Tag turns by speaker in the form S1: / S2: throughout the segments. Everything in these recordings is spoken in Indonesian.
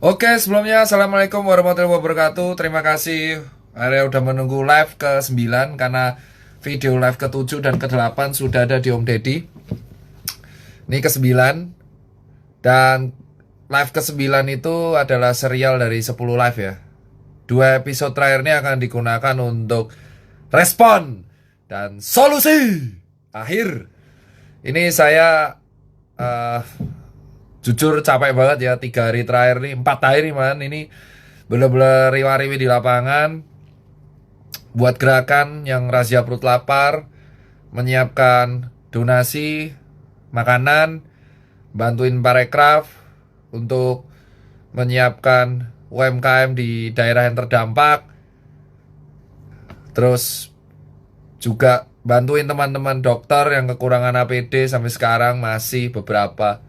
S1: Oke, sebelumnya Assalamualaikum warahmatullahi wabarakatuh. Terima kasih area udah menunggu live ke-9 karena video live ke-7 dan ke-8 sudah ada di Om Deddy. Ini ke-9 dan live ke-9 itu adalah serial dari 10 live ya. 2 episode terakhir ini akan digunakan untuk respon dan solusi akhir. Ini saya eh, jujur capek banget ya, 3 hari terakhir nih, 4 hari man ini bener-bener riwa-riwi di lapangan buat gerakan yang razia perut lapar, menyiapkan donasi makanan, bantuin parekraf untuk menyiapkan UMKM di daerah yang terdampak, terus juga bantuin teman-teman dokter yang kekurangan APD sampai sekarang masih beberapa.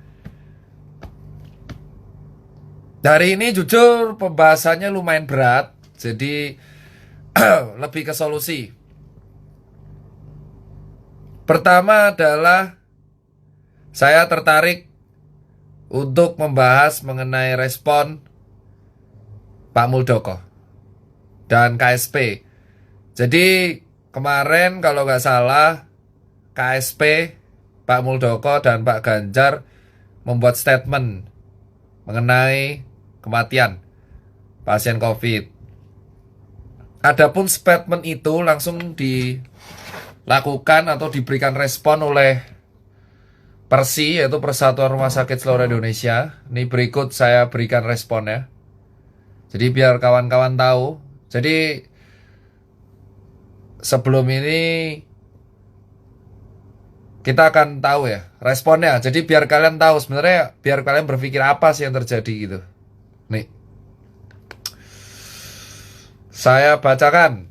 S1: Hari ini jujur pembahasannya lumayan berat, jadi lebih ke solusi. Pertama adalah saya tertarik untuk membahas mengenai respon Pak Muldoko dan KSP. Jadi kemarin kalau nggak salah KSP, Pak Muldoko dan Pak Ganjar membuat statement mengenai kematian pasien COVID. Adapun statement itu langsung dilakukan atau diberikan respon oleh Persi, yaitu Persatuan Rumah Sakit Seluruh Indonesia. Ini berikut saya berikan responnya. Jadi biar kawan-kawan tahu. Jadi sebelum ini kita akan tahu ya responnya. Jadi biar kalian tahu sebenarnya, biar kalian berpikir apa sih yang terjadi gitu. Nih, saya bacakan.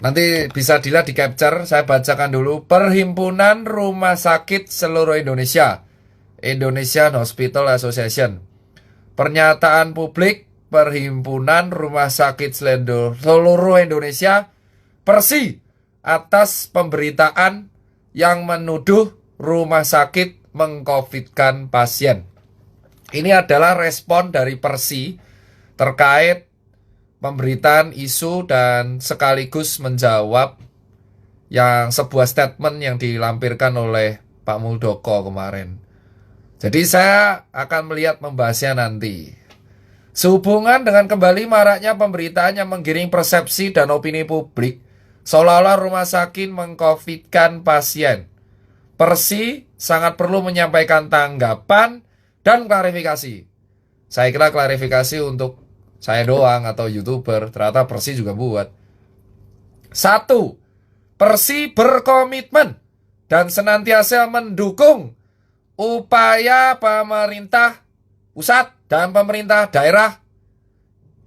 S1: Nanti bisa dilihat di capture. Saya bacakan dulu. Perhimpunan Rumah Sakit Seluruh Indonesia, Indonesian Hospital Association. Pernyataan publik Perhimpunan Rumah Sakit Seluruh Indonesia, Persi, atas pemberitaan yang menuduh rumah sakit mengcovidkan pasien. Ini adalah respon dari Persi terkait pemberitaan isu dan sekaligus menjawab yang sebuah statement yang dilampirkan oleh Pak Muldoko kemarin. Jadi saya akan melihat membahasnya nanti. Sehubungan dengan kembali maraknya pemberitaan yang menggiring persepsi dan opini publik seolah-olah rumah sakit mengcovidkan pasien, Persi sangat perlu menyampaikan tanggapan dan klarifikasi. Saya kira klarifikasi untuk saya doang atau YouTuber, ternyata Persi juga buat. 1. Persi berkomitmen dan senantiasa mendukung upaya pemerintah pusat dan pemerintah daerah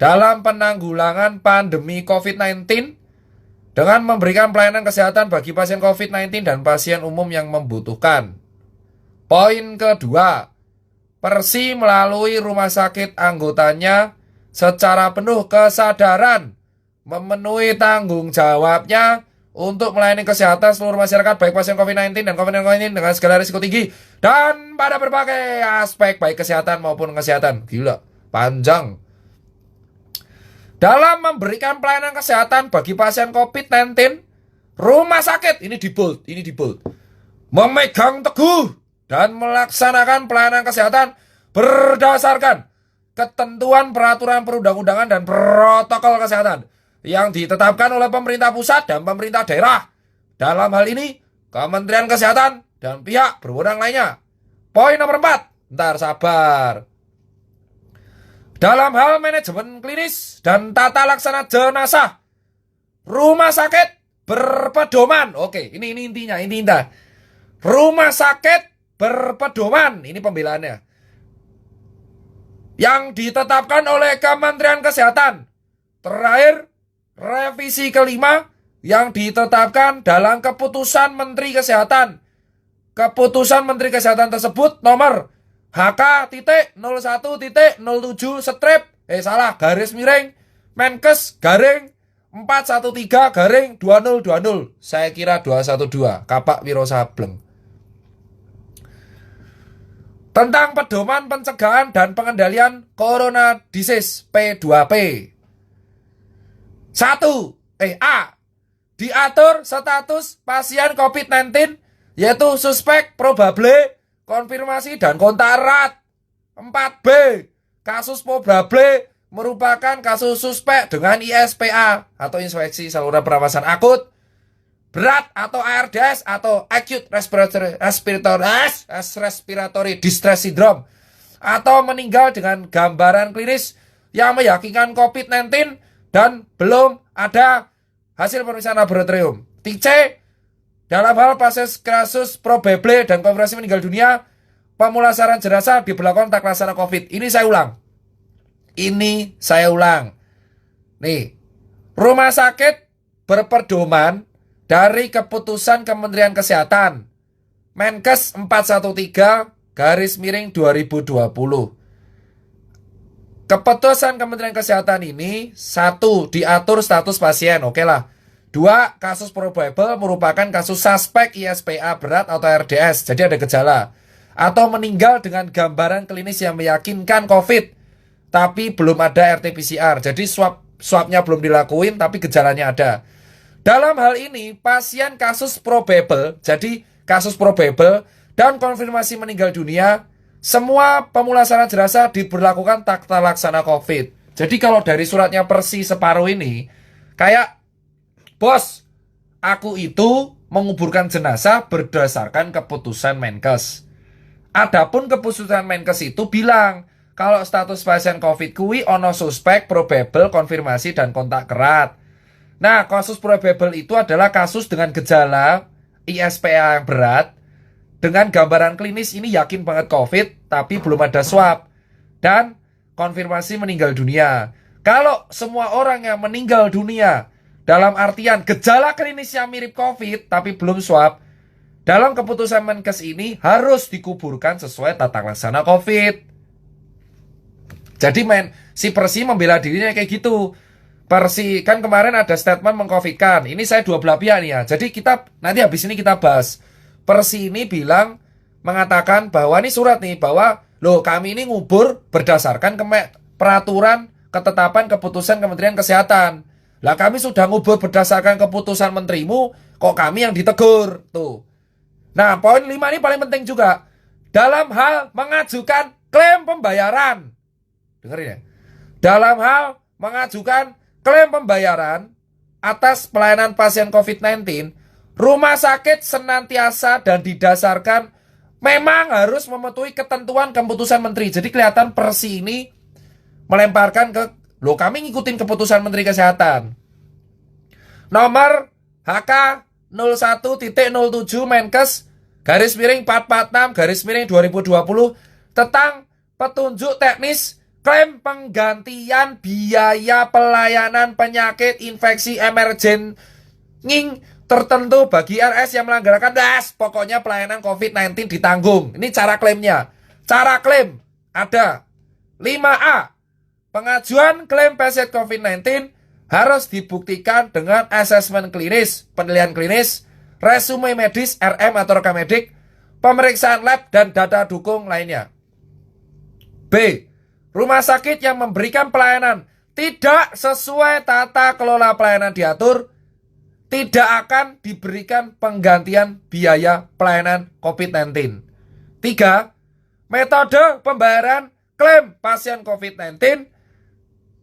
S1: dalam penanggulangan pandemi COVID-19 dengan memberikan pelayanan kesehatan bagi pasien COVID-19 dan pasien umum yang membutuhkan. Poin kedua, Persi melalui rumah sakit anggotanya secara penuh kesadaran memenuhi tanggung jawabnya untuk melayani kesehatan seluruh masyarakat baik pasien COVID-19 dan COVID-19 dengan segala risiko tinggi dan pada berbagai aspek baik kesehatan maupun kesehatan. Gila, panjang. Dalam memberikan pelayanan kesehatan bagi pasien COVID-19, rumah sakit ini di bold, memegang teguh dan melaksanakan pelayanan kesehatan berdasarkan ketentuan peraturan perundang-undangan dan protokol kesehatan yang ditetapkan oleh pemerintah pusat dan pemerintah daerah. Dalam hal ini, Kementerian Kesehatan dan pihak berwenang lainnya. Poin nomor 4. Ntar sabar. Dalam hal manajemen klinis dan tata laksana jenazah, rumah sakit berpedoman. Oke, ini intinya. Rumah sakit berpedoman, ini pembelaannya, yang ditetapkan oleh Kementerian Kesehatan. Terakhir, revisi kelima yang ditetapkan dalam keputusan Menteri Kesehatan. Keputusan Menteri Kesehatan tersebut nomor HK-01.07/ Menkes garing 413/2020. Saya kira 212. Kapak Wiro Sableng. tentang pedoman pencegahan dan pengendalian Corona Disease P2P. 1. A. Diatur status pasien COVID-19 yaitu suspek, probable, konfirmasi, dan kontak erat. 4B. Kasus probable merupakan kasus suspek dengan ISPA atau infeksi saluran pernafasan akut berat atau ARDS atau acute respiratory distress syndrome atau meninggal dengan gambaran klinis yang meyakinkan COVID-19 dan belum ada hasil pemeriksaan laboratorium. C. Dalam hal kasus probable dan konfirmasi meninggal dunia, pemulasaran jenazah diberlakukan tak laksana COVID. Ini saya ulang. Nih, rumah sakit berpedoman dari keputusan Kementerian Kesehatan Menkes 413/2020. Keputusan Kementerian Kesehatan ini 1. Diatur status pasien, oke lah. 2. Kasus probable merupakan kasus suspek ISPA berat atau RDS, jadi ada gejala atau meninggal dengan gambaran klinis yang meyakinkan COVID tapi belum ada RT-PCR, jadi swabnya belum dilakuin tapi gejalanya ada. Dalam hal ini, pasien kasus probable, jadi kasus probable dan konfirmasi meninggal dunia, semua pemulasaran jenazah diberlakukan tak laksana COVID. Jadi kalau dari suratnya Persi separuh ini, kayak, bos, aku itu menguburkan jenazah berdasarkan keputusan Menkes. Adapun keputusan Menkes itu bilang, kalau status pasien COVID kui ono suspek, probable, konfirmasi, dan kontak erat. Nah, kasus probable itu adalah kasus dengan gejala ISPA yang berat, dengan gambaran klinis ini yakin banget COVID, tapi belum ada swab, dan konfirmasi meninggal dunia. Kalau semua orang yang meninggal dunia, dalam artian gejala klinis yang mirip COVID, tapi belum swab, dalam keputusan Menkes ini harus dikuburkan sesuai tata laksana COVID. Jadi si Persi membela dirinya kayak gitu. Persi kan kemarin ada statement mengcovidkan. Ini saya dua belah pihak nih ya. Jadi kita nanti habis ini kita bahas. Persi ini mengatakan bahwa ini surat nih bahwa loh kami ini ngubur berdasarkan peraturan ketetapan keputusan Kementerian Kesehatan. Lah kami sudah ngubur berdasarkan keputusan menterimu, kok kami yang ditegur tuh. Nah poin 5 ini paling penting juga. Dalam hal mengajukan klaim pembayaran. Dengerin ya. Dalam hal mengajukan klaim pembayaran atas pelayanan pasien COVID-19, rumah sakit senantiasa dan didasarkan memang harus mematuhi ketentuan keputusan menteri. Jadi kelihatan Persi ini melemparkan ke, loh kami ngikutin keputusan Menteri Kesehatan. Nomor HK 01.07 Menkes /446/2020 tentang petunjuk teknis klaim penggantian biaya pelayanan penyakit infeksi emerging tertentu bagi RS yang melanggarkan pokoknya pelayanan COVID-19 ditanggung. Ini cara klaimnya. Cara klaim ada 5A. Pengajuan klaim pasien COVID-19 harus dibuktikan dengan asesmen klinis, penilaian klinis, resume medis, RM atau rekam medik, pemeriksaan lab, dan data dukung lainnya. B. Rumah sakit yang memberikan pelayanan tidak sesuai tata kelola pelayanan diatur, tidak akan diberikan penggantian biaya pelayanan COVID-19. 3. Metode pembayaran klaim pasien COVID-19,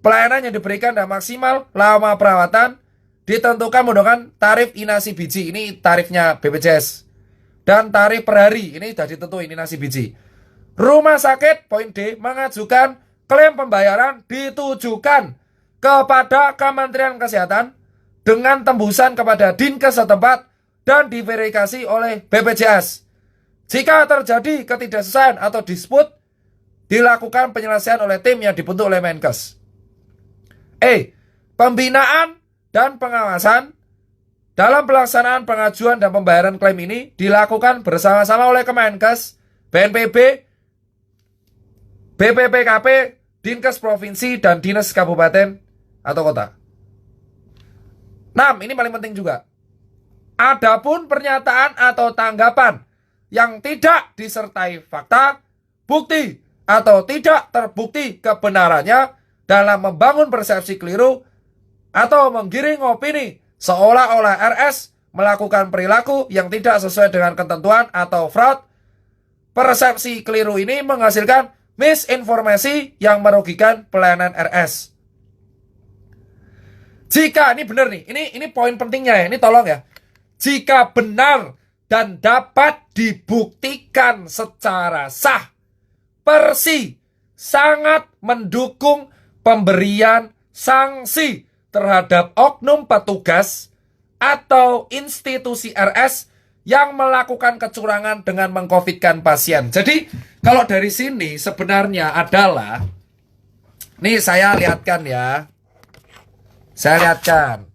S1: pelayanan yang diberikan dan maksimal lama perawatan ditentukan menggunakan tarif inasi biji, ini tarifnya BPJS, dan tarif per hari, ini sudah ditentukan inasi biji. Rumah sakit, poin D, mengajukan klaim pembayaran ditujukan kepada Kementerian Kesehatan dengan tembusan kepada Dinkes setempat dan diverifikasi oleh BPJS. Jika terjadi ketidaksesuaian atau disput, dilakukan penyelesaian oleh tim yang dibentuk oleh Menkes. E. Pembinaan dan pengawasan dalam pelaksanaan pengajuan dan pembayaran klaim ini dilakukan bersama-sama oleh Kemenkes, BNPB, BPPKP, Dinkes Provinsi, dan Dinas Kabupaten atau Kota. 6. Ini paling penting juga. Adapun pernyataan atau tanggapan yang tidak disertai fakta, terbukti atau tidak terbukti kebenarannya dalam membangun persepsi keliru atau menggiring opini seolah-olah RS melakukan perilaku yang tidak sesuai dengan ketentuan atau fraud. Persepsi keliru ini menghasilkan misinformasi yang merugikan pelayanan RS. Jika ini benar nih, ini poin pentingnya ya, ini tolong ya. Jika benar dan dapat dibuktikan secara sah, Persi sangat mendukung pemberian sanksi terhadap oknum petugas atau institusi RS yang melakukan kecurangan dengan mengcovidkan pasien. Jadi kalau dari sini sebenarnya adalah, nih saya lihatkan ya, saya lihatkan,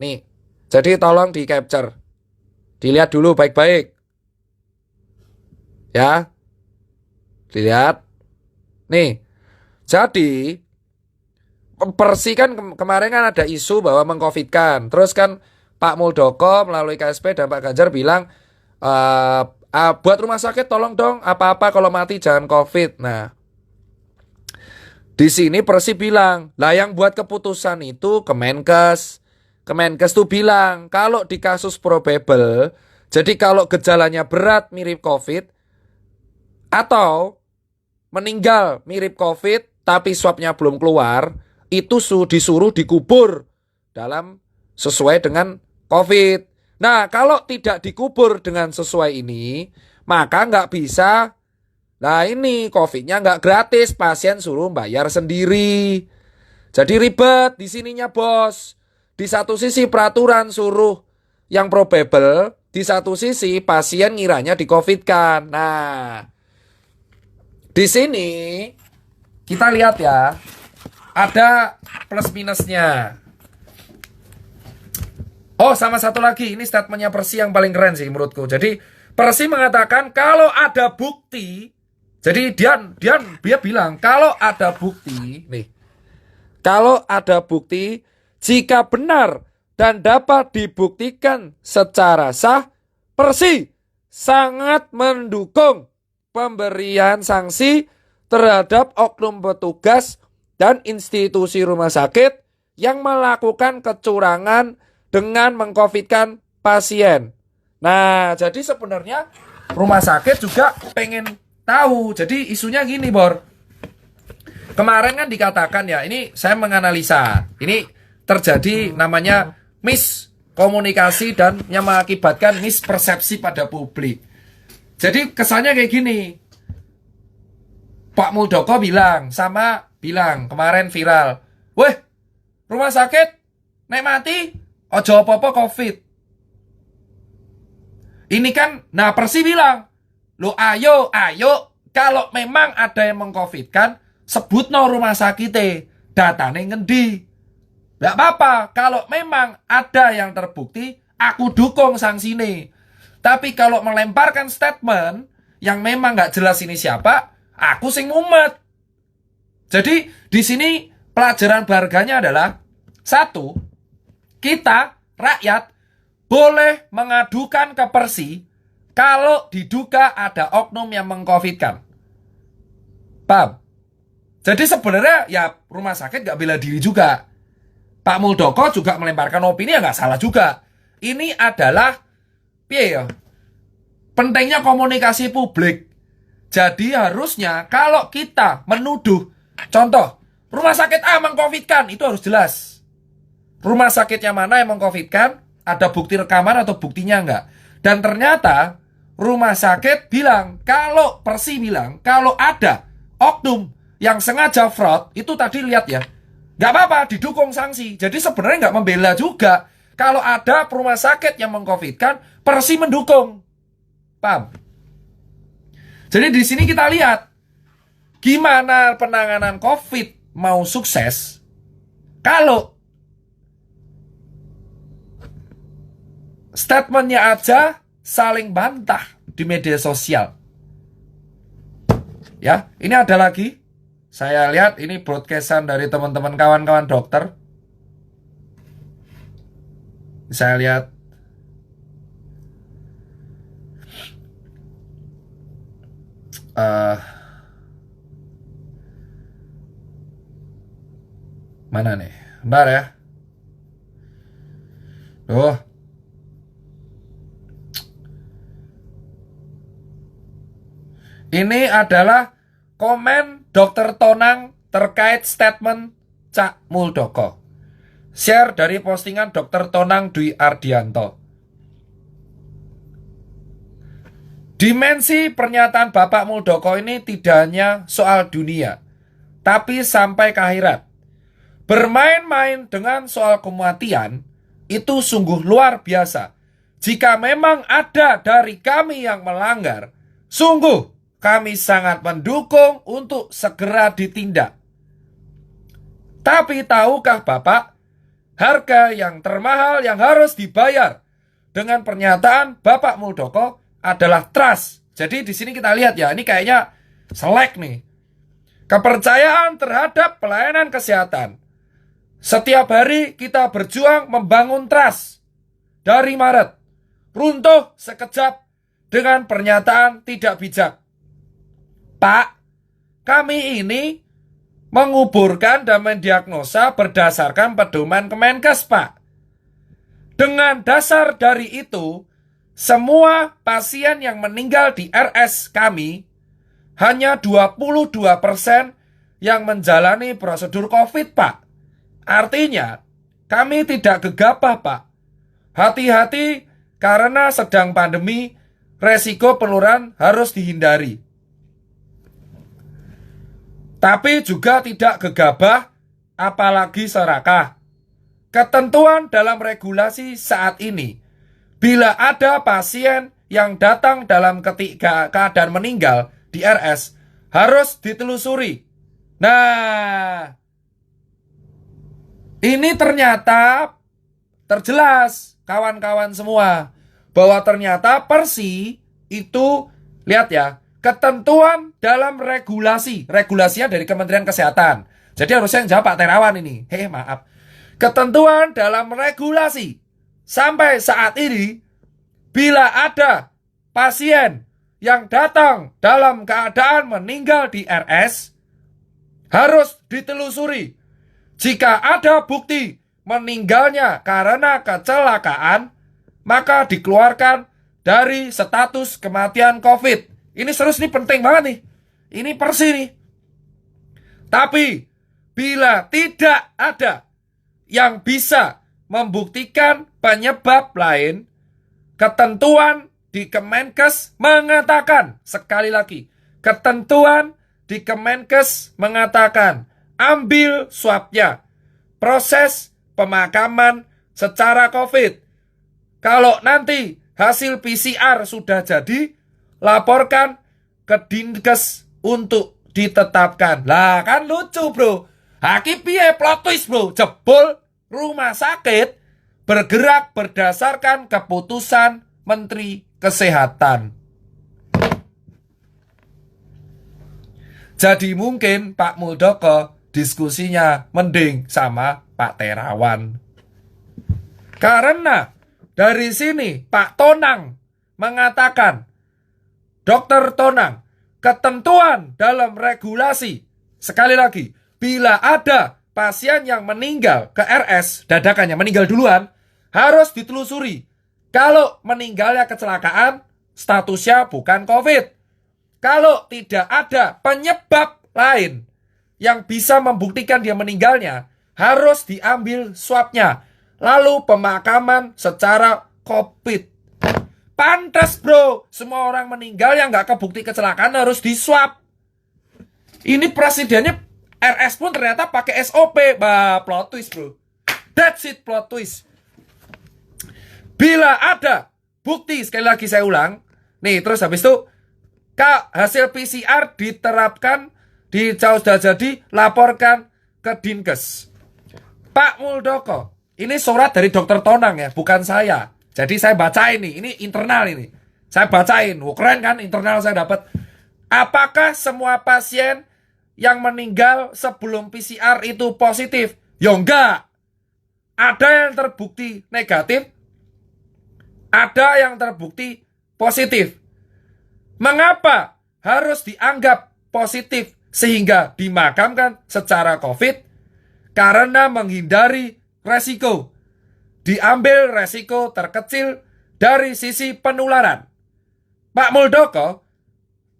S1: nih, jadi tolong di capture, dilihat dulu baik-baik, ya, dilihat, nih, jadi Persi kan kemarin kan ada isu bahwa mengcovidkan, terus kan Pak Muldoko melalui KSP dan Pak Ganjar bilang, buat rumah sakit tolong dong, apa-apa kalau mati jangan COVID. Nah, di sini Persi bilang, lah yang buat keputusan itu Kemenkes. Kemenkes tuh bilang, kalau di kasus probable, jadi kalau gejalanya berat mirip COVID, atau meninggal mirip COVID, tapi swabnya belum keluar, itu disuruh dikubur dalam sesuai dengan COVID. Nah, kalau tidak dikubur dengan sesuai ini, maka nggak bisa. Nah ini COVID-nya nggak gratis, pasien suruh bayar sendiri. Jadi ribet di sininya bos. Di satu sisi peraturan suruh yang probable, di satu sisi pasien ngiranya di-COVID-kan. Nah, di sini kita lihat ya, ada plus minusnya. Oh, sama satu lagi, ini statementnya Persi yang paling keren sih menurutku. Jadi Persi mengatakan kalau ada bukti, jadi dia bilang kalau ada bukti, nih, kalau ada bukti, jika benar dan dapat dibuktikan secara sah, Persi sangat mendukung pemberian sanksi terhadap oknum petugas dan institusi rumah sakit yang melakukan kecurangan dengan mengcovidkan pasien. Nah, jadi sebenarnya rumah sakit juga pengen tahu. Jadi isunya gini, Bor. Kemarin kan dikatakan ya, ini saya menganalisa. Ini terjadi namanya miskomunikasi dan yang mengakibatkan mispersepsi pada publik. Jadi kesannya kayak gini. Pak Muldoko bilang kemarin viral, "Weh, rumah sakit nek mati ojo apa-apa COVID." Ini kan, nah Persi bilang, "Lo ayo, kalau memang ada yang mengcovidkan, sebut no rumah sakitnya, datane ngendi. Gak apa-apa, kalau memang ada yang terbukti, aku dukung sanksine. Tapi kalau melemparkan statement yang memang gak jelas ini siapa, aku sing mumet." Jadi di sini pelajaran berharganya adalah, satu, kita rakyat boleh mengadukan ke Persi kalau diduga ada oknum yang mengcovidkan. Paham? Jadi sebenarnya ya rumah sakit gak bela diri juga. Pak Muldoko juga melemparkan opini ya gak salah juga. Ini adalah pentingnya komunikasi publik. Jadi harusnya kalau kita menuduh, contoh, rumah sakit A mengcovidkan, itu harus jelas. Rumah sakitnya mana yang mengcovidkan, ada bukti rekaman atau buktinya enggak. Dan ternyata rumah sakit bilang, kalau Persi bilang, kalau ada oknum yang sengaja fraud, itu tadi lihat ya, nggak apa-apa, didukung sanksi. Jadi sebenarnya nggak membela juga. Kalau ada rumah sakit yang mengcovidkan, Persi mendukung. Paham? Jadi di sini kita lihat gimana penanganan COVID mau sukses kalau statementnya aja saling bantah di media sosial. Ya, ini ada lagi. Saya lihat ini broadcastan dari teman-teman kawan-kawan dokter. Saya lihat. Mana nih? Bentar ya. Tuh. Ini adalah komen Dr. Tonang terkait statement Cak Muldoko. Share dari postingan Dr. Tonang Dwi Ardianto. Dimensi pernyataan Bapak Muldoko ini tidak hanya soal dunia, tapi sampai ke akhirat. Bermain-main dengan soal kematian itu sungguh luar biasa. Jika memang ada dari kami yang melanggar, sungguh kami sangat mendukung untuk segera ditindak. Tapi tahukah Bapak, harga yang termahal yang harus dibayar dengan pernyataan Bapak Muldoko adalah trust. Jadi di sini kita lihat ya, ini kayaknya selek nih. Kepercayaan terhadap pelayanan kesehatan. Setiap hari kita berjuang membangun trust. Dari Maret, runtuh sekejap dengan pernyataan tidak bijak. Pak, kami ini menguburkan dan mendiagnosa berdasarkan pedoman Kemenkes, Pak. Dengan dasar dari itu, semua pasien yang meninggal di RS kami hanya 22% yang menjalani prosedur COVID, Pak. Artinya, kami tidak gegabah, Pak. Hati-hati karena sedang pandemi, resiko penularan harus dihindari. Tapi juga tidak gegabah, apalagi serakah. Ketentuan dalam regulasi saat ini, bila ada pasien yang datang dalam keadaan meninggal di RS, harus ditelusuri. Nah, ini ternyata terjelas kawan-kawan semua bahwa ternyata Persi itu, lihat ya, ketentuan dalam regulasinya dari Kementerian Kesehatan. Jadi harusnya yang jawab Pak Terawan ini. Maaf. Ketentuan dalam regulasi sampai saat ini, bila ada pasien yang datang dalam keadaan meninggal di RS, harus ditelusuri. Jika ada bukti meninggalnya karena kecelakaan, maka dikeluarkan dari status kematian COVID. Ini serius nih, penting banget nih. Ini Persi nih. Tapi, bila tidak ada yang bisa membuktikan penyebab lain, ketentuan di Kemenkes mengatakan, sekali lagi, ketentuan di Kemenkes mengatakan, ambil swabnya, proses pemakaman secara COVID. Kalau nanti hasil PCR sudah jadi, laporkan ke Dinkes untuk ditetapkan. Lah kan lucu, bro. Hakim piye plot twist, bro. Jebol rumah sakit bergerak berdasarkan keputusan Menteri Kesehatan. Jadi mungkin Pak Muldoko diskusinya mending sama Pak Terawan. Karena dari sini Pak Tonang mengatakan, Dr. Tonang, ketentuan dalam regulasi, sekali lagi, bila ada pasien yang meninggal ke RS, dadakannya meninggal duluan, harus ditelusuri. Kalau meninggalnya kecelakaan, statusnya bukan COVID. Kalau tidak ada penyebab lain yang bisa membuktikan dia meninggalnya, harus diambil swabnya. Lalu pemakaman secara COVID. Pantas, bro, semua orang meninggal yang nggak kebukti kecelakaan harus diswab. Ini presidennya RS pun ternyata pakai SOP. Bah, plot twist, bro. That's it, plot twist. Bila ada bukti, sekali lagi saya ulang, nih terus habis itu hasil PCR diterapkan, sudah jadi, laporkan ke Dinkes. Pak Muldoko, ini surat dari Dr. Tonang ya, bukan saya. Jadi saya bacain ini internal ini. Saya bacain, keren kan, internal saya dapat. Apakah semua pasien yang meninggal sebelum PCR itu positif? Ya enggak. Ada yang terbukti negatif, ada yang terbukti positif. Mengapa harus dianggap positif sehingga dimakamkan secara COVID? karena menghindari resiko. Diambil resiko terkecil dari sisi penularan. Pak Muldoko,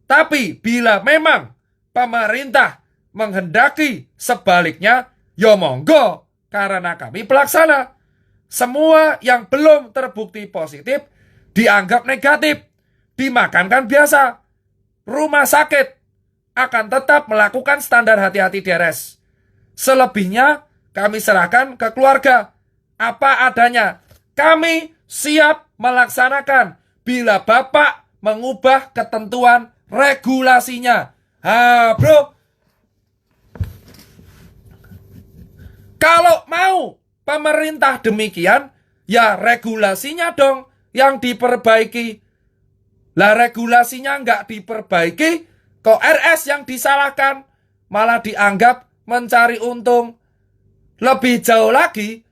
S1: tapi bila memang pemerintah menghendaki sebaliknya, ya monggo, karena kami pelaksana. Semua yang belum terbukti positif dianggap negatif, dimakankan biasa. Rumah sakit akan tetap melakukan standar hati-hati DRS. Selebihnya kami serahkan ke keluarga. Apa adanya, kami siap melaksanakan bila Bapak mengubah ketentuan regulasinya. Bro, kalau mau pemerintah demikian, ya regulasinya dong yang diperbaiki. Lah regulasinya nggak diperbaiki, kok RS yang disalahkan, malah dianggap mencari untung. Lebih jauh lagi,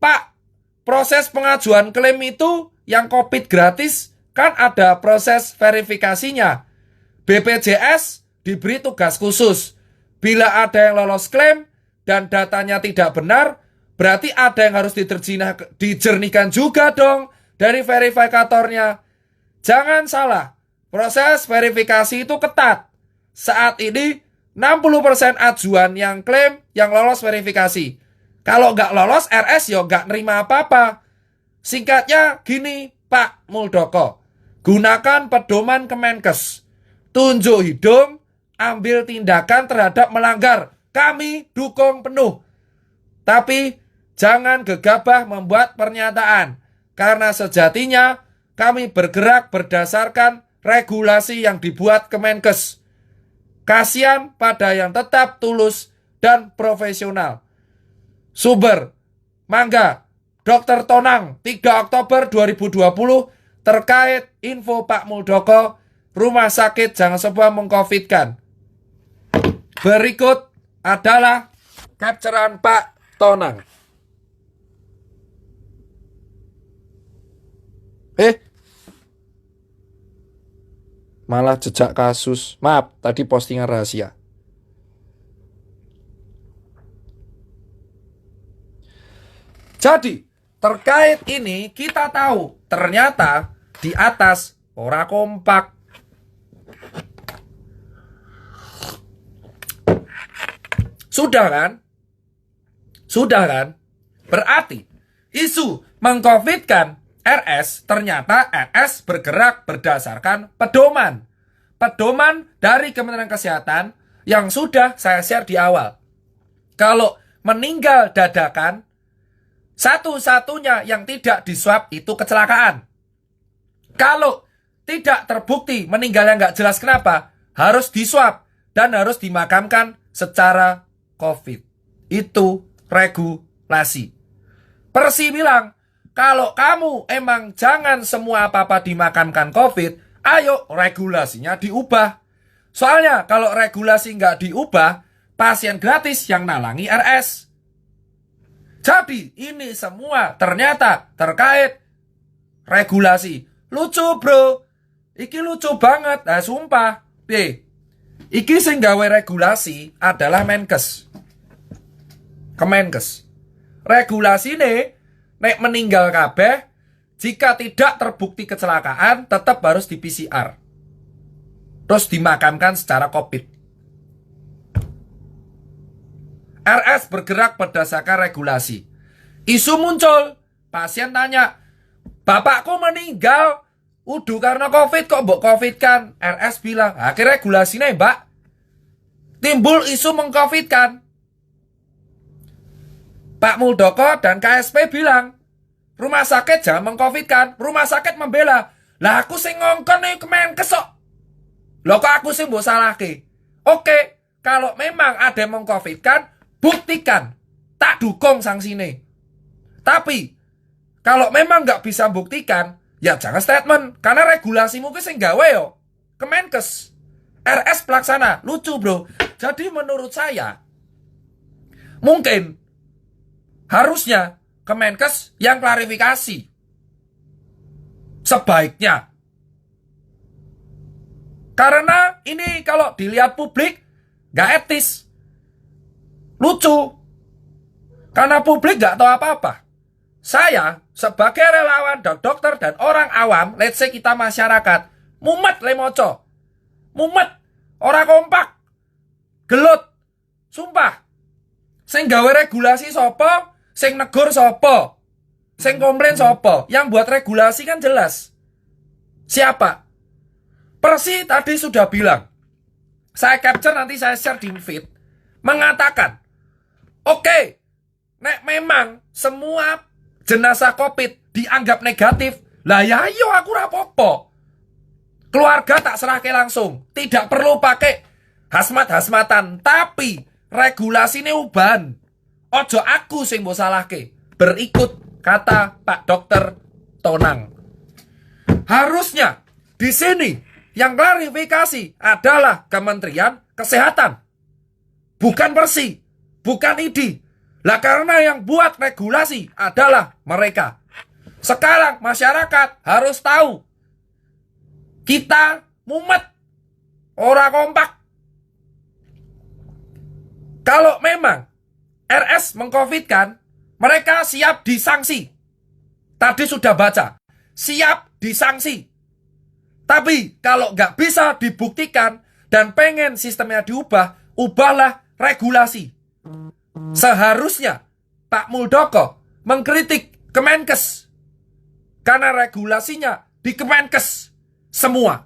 S1: Pak, proses pengajuan klaim itu yang COVID gratis kan ada proses verifikasinya. BPJS diberi tugas khusus. Bila ada yang lolos klaim dan datanya tidak benar, berarti ada yang harus dijernihkan juga dong dari verifikatornya. Jangan salah, proses verifikasi itu ketat. Saat ini 60% ajuan yang klaim yang lolos verifikasi. Kalau nggak lolos RS ya nggak nerima apa-apa. Singkatnya gini Pak Muldoko, gunakan pedoman Kemenkes. Tunjuk hidung, ambil tindakan terhadap melanggar. Kami dukung penuh. Tapi jangan gegabah membuat pernyataan. Karena sejatinya kami bergerak berdasarkan regulasi yang dibuat Kemenkes. Kasihan pada yang tetap tulus dan profesional. Sumber, Mangga, Dr. Tonang, 3 Oktober 2020, terkait info Pak Muldoko, rumah sakit jangan semua mengcovidkan. Berikut adalah capturean Pak Tonang. Malah jejak kasus. Maaf, tadi postingan rahasia. Jadi, terkait ini kita tahu ternyata di atas ora kompak. Sudah kan? Sudah kan? Berarti isu mengcovidkan RS, ternyata RS bergerak berdasarkan pedoman. Pedoman dari Kementerian Kesehatan yang sudah saya share di awal. Kalau meninggal dadakan, satu-satunya yang tidak diswab itu kecelakaan. Kalau tidak terbukti meninggalnya nggak jelas kenapa, harus diswab dan harus dimakamkan secara COVID. Itu regulasi. Persi bilang, kalau kamu emang jangan semua apa-apa dimakamkan COVID, ayo regulasinya diubah. Soalnya kalau regulasi nggak diubah, pasien gratis yang nalangi RS. Jadi ini semua ternyata terkait regulasi. Lucu bro. Iki lucu banget. Sumpah. Iki sing gawe regulasi adalah Menkes. Kemenkes. Regulasi ini nek meninggal kabeh, jika tidak terbukti kecelakaan tetap harus di PCR. Terus dimakamkan secara COVID. RS bergerak berdasarkan regulasi. Isu muncul, pasien tanya, bapakku meninggal, udah karena COVID kok mbok COVID kan? RS bilang, akhirnya regulasinya mbak. Timbul isu meng-COVID kan? Pak Muldoko dan KSP bilang, rumah sakit jangan meng-COVID kan? Rumah sakit membela. Lah aku sing ngongkon nih Kemenkes kok. Loh kok aku sing mbok salahke? Oke, kalau memang ada yang meng-COVID kan, buktikan, tak dukung sanksine. Tapi kalau memang nggak bisa buktikan, ya jangan statement, karena regulasi mungkin sing gawe yo Kemenkes, RS pelaksana. Lucu bro. Jadi menurut saya mungkin harusnya Kemenkes yang klarifikasi sebaiknya, karena ini kalau dilihat publik nggak etis. Lucu. Karena publik nggak tahu apa-apa. Saya sebagai relawan dokter dan orang awam, let's say kita masyarakat, mumet lemoco. Mumet, ora kompak. Gelut. Sumpah. Sing gawe regulasi sapa? Sing negur sapa? Sing komplain sapa? Yang buat regulasi kan jelas. Siapa? Persi tadi sudah bilang. Saya capture nanti saya share di feed. Mengatakan, oke, nek memang semua jenazah COVID dianggap negatif, lah ya ayo aku rapopo. Keluarga tak serahke langsung. Tidak perlu pakai hasmat-hasmatan. Tapi regulasi ini ubahan. Ojo aku sing mbok salahke. Berikut kata Pak Dokter Tonang. Harusnya di sini yang klarifikasi adalah Kementerian Kesehatan. Bukan Persi. Bukan ID. Lah karena yang buat regulasi adalah mereka. Sekarang masyarakat harus tahu. Kita mumet. Ora kompak. Kalau memang RS mengcovidkan, mereka siap disanksi. Tadi sudah baca. Siap disanksi. Tapi kalau nggak bisa dibuktikan dan pengen sistemnya diubah, ubahlah regulasi. Seharusnya Pak Muldoko mengkritik Kemenkes. Karena regulasinya di Kemenkes semua.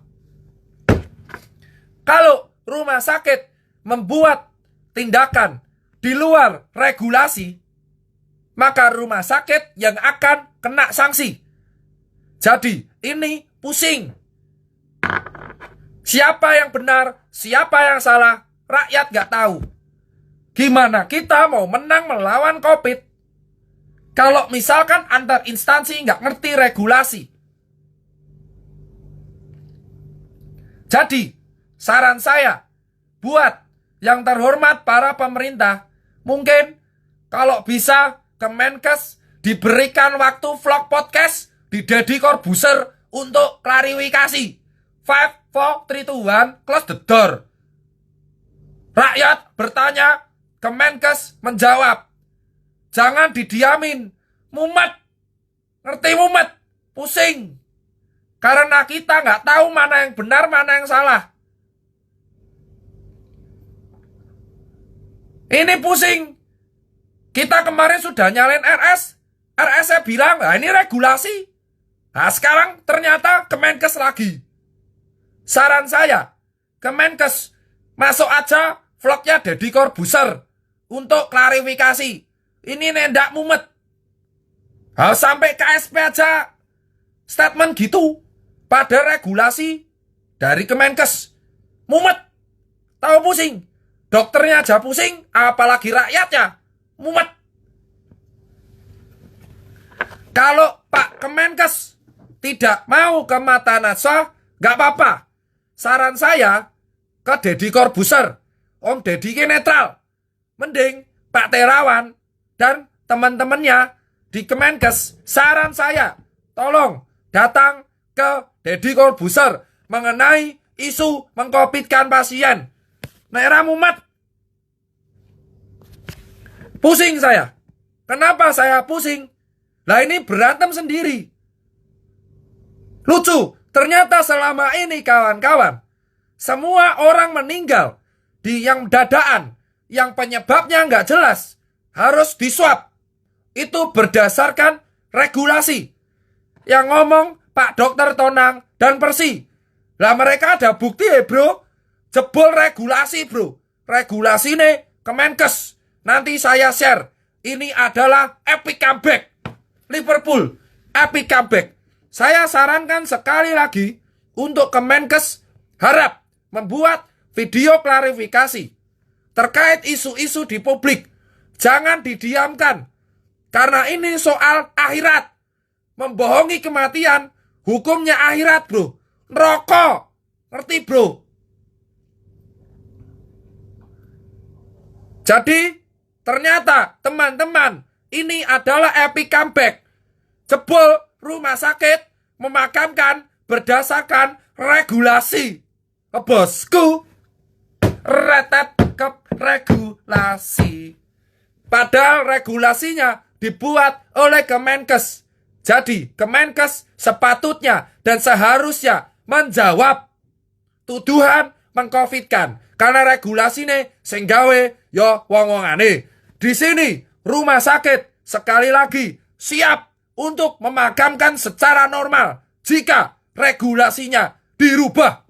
S1: Kalau rumah sakit membuat tindakan di luar regulasi, maka rumah sakit yang akan kena sanksi. Jadi ini pusing. Siapa yang benar, siapa yang salah, rakyat gak tahu. Gimana kita mau menang melawan COVID kalau misalkan antar instansi gak ngerti regulasi? Jadi, saran saya buat yang terhormat para pemerintah, mungkin kalau bisa Kemenkes diberikan waktu vlog podcast di Deddy Corbuzier untuk klarifikasi. 5, 4, 3, 2, 1, close the door. Rakyat bertanya, Kemenkes menjawab. Jangan didiamin. Mumet. Ngerti mumet? Pusing. Karena kita nggak tahu mana yang benar, mana yang salah. Ini pusing. Kita kemarin sudah nyalain RS. RS-nya bilang, nah ini regulasi. Nah sekarang ternyata Kemenkes lagi. Saran saya, Kemenkes masuk aja vlognya Deddy Corbuzier untuk klarifikasi. Ini nendak mumet. Nah, sampai KSP aja statement gitu. Pada regulasi dari Kemenkes. Mumet. Tahu pusing. Dokternya aja pusing, apalagi rakyatnya. Mumet. Kalau Pak Kemenkes tidak mau ke mata Najwa, gak apa-apa. Saran saya ke Deddy Corbuzier. Om Deddy ini netral. Mending Pak Terawan dan teman-temannya di Kemenkes. Saran saya, tolong datang ke Deddy Corbuzier mengenai isu mengcovidkan pasien. Naira mumet. Pusing saya. Kenapa saya pusing? Lah ini berantem sendiri. Lucu, ternyata selama ini kawan-kawan, semua orang meninggal di yang dadaan, yang penyebabnya nggak jelas, harus diswab. Itu berdasarkan regulasi. Yang ngomong Pak Dokter Tonang dan Persi. Lah mereka ada bukti bro. Jebol regulasi bro. Regulasi ini Kemenkes. Nanti saya share. Ini adalah epic comeback. Liverpool. Epic comeback. Saya sarankan sekali lagi untuk Kemenkes harap membuat video klarifikasi terkait isu-isu di publik. Jangan didiamkan. Karena ini soal akhirat. Membohongi kematian, hukumnya akhirat bro. Neraka. Ngerti bro? Jadi, ternyata teman-teman, ini adalah epic comeback. Jebol rumah sakit memakamkan berdasarkan regulasi. Bosku, retet ke regulasi. Padahal regulasinya dibuat oleh Kemenkes. Jadi Kemenkes sepatutnya dan seharusnya menjawab tuduhan mengcovidkan. Karena regulasinya sing gawe yo wong-wongane. Di sini rumah sakit sekali lagi siap untuk memakamkan secara normal jika regulasinya dirubah.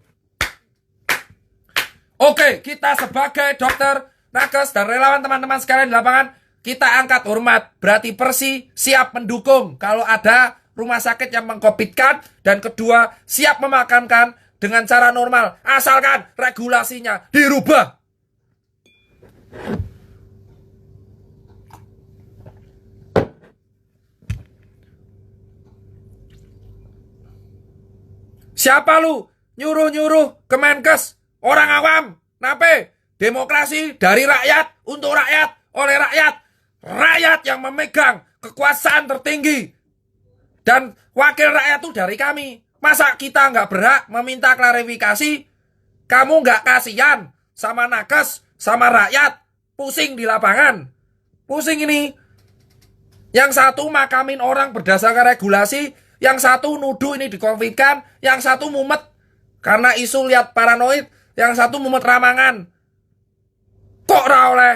S1: Oke, kita sebagai dokter, nakes, dan relawan teman-teman sekalian di lapangan, kita angkat hormat. Berarti Persi siap mendukung kalau ada rumah sakit yang mengcovidkan. Dan kedua, siap memakamkan dengan cara normal. Asalkan regulasinya dirubah. Siapa lu? Nyuruh-nyuruh Kemenkes. Orang awam. Nape? Demokrasi dari rakyat, untuk rakyat, oleh rakyat. Rakyat yang memegang kekuasaan tertinggi. Dan wakil rakyat itu dari kami. Masa kita nggak berhak meminta klarifikasi? Kamu nggak kasihan sama nakes, sama rakyat? Pusing di lapangan. Pusing ini. Yang satu makamin orang berdasarkan regulasi, yang satu nuduh ini dikonfitkan, yang satu mumet karena isu lihat paranoid, yang satu mumet ramangan. Kok ra oleh?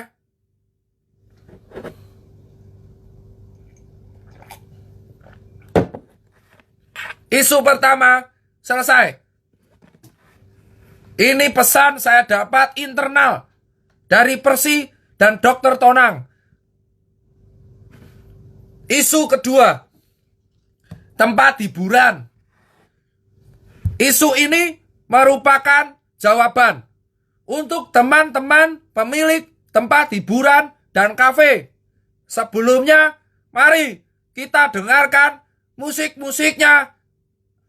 S1: Isu pertama selesai. Ini pesan saya dapat internal dari Persi dan Dr. Tonang. Isu kedua, tempat hiburan. Isu ini merupakan jawaban untuk teman-teman pemilik tempat hiburan dan kafe. Sebelumnya, mari kita dengarkan musik-musiknya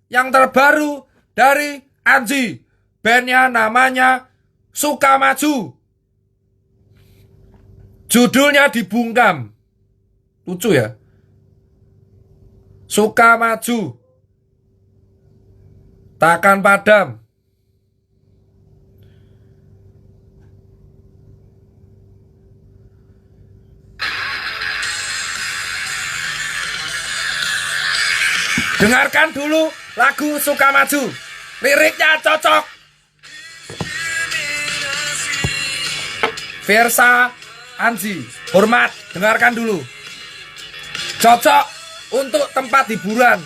S1: yang terbaru dari Anji. Bandnya namanya Sukamaju. Judulnya dibungkam. Lucu ya. Sukamaju. Takkan padam. Dengarkan dulu lagu Sukamaju. Liriknya cocok. Versa Anji. Hormat, dengarkan dulu. Cocok untuk tempat hiburan.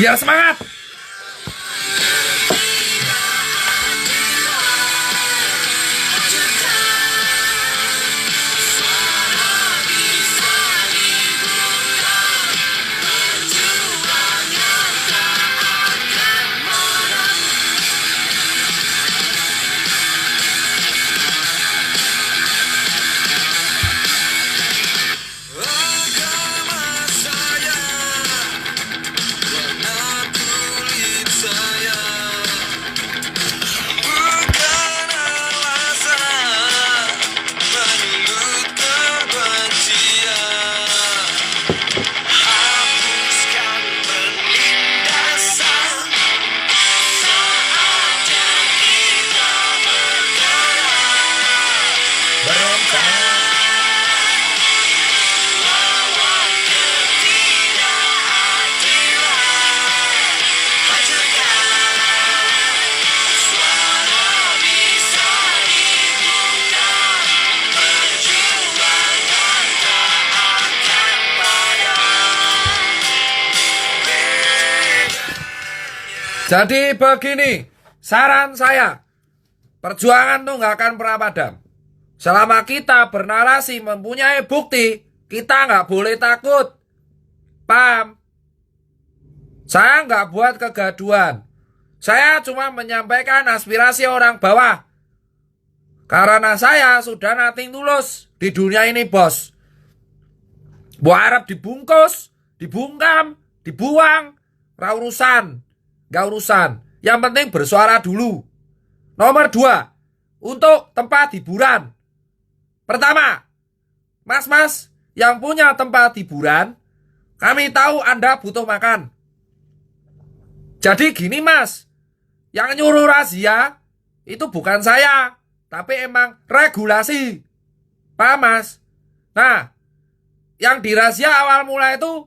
S1: Biar semangat. Jadi begini, saran saya, perjuangan tuh nggak akan pernah padam. Selama kita bernarasi mempunyai bukti, kita nggak boleh takut. Paham? Saya nggak buat kegaduhan. Saya cuma menyampaikan aspirasi orang bawah. Karena saya sudah nating tulus di dunia ini, bos. Bu harap dibungkus, dibungkam, dibuang, ra urusan. Gak urusan. Yang penting bersuara dulu. Nomor 2. untuk tempat hiburan. Pertama, mas-mas yang punya tempat hiburan, kami tahu Anda butuh makan. Jadi gini mas, yang nyuruh razia itu bukan saya, tapi emang regulasi. Paham mas? Nah, yang dirazia awal mula itu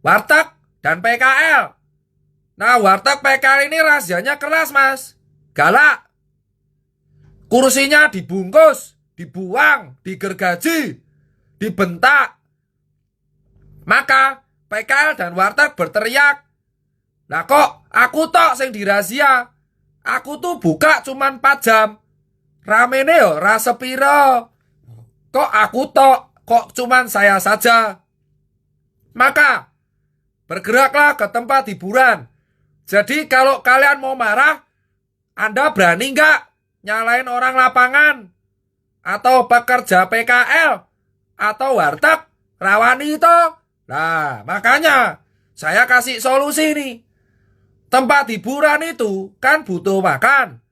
S1: warteg dan PKL. Nah, warteg PKL ini razianya keras mas, galak. Kursinya dibungkus, dibuang, digergaji, dibentak. Maka PKL dan warteg berteriak, "Lah kok aku tok sing dirazia? Aku tuh buka cuman 4 jam. Ramene yo ra sepiro. Kok aku tok? Kok cuman saya saja?" Maka bergeraklah ke tempat hiburan. Jadi kalau kalian mau marah, Anda berani nggak nyalain orang lapangan? Atau pekerja PKL? Atau warteg? Rawani itu? Nah, makanya saya kasih solusi nih. Tempat hiburan itu kan butuh makan.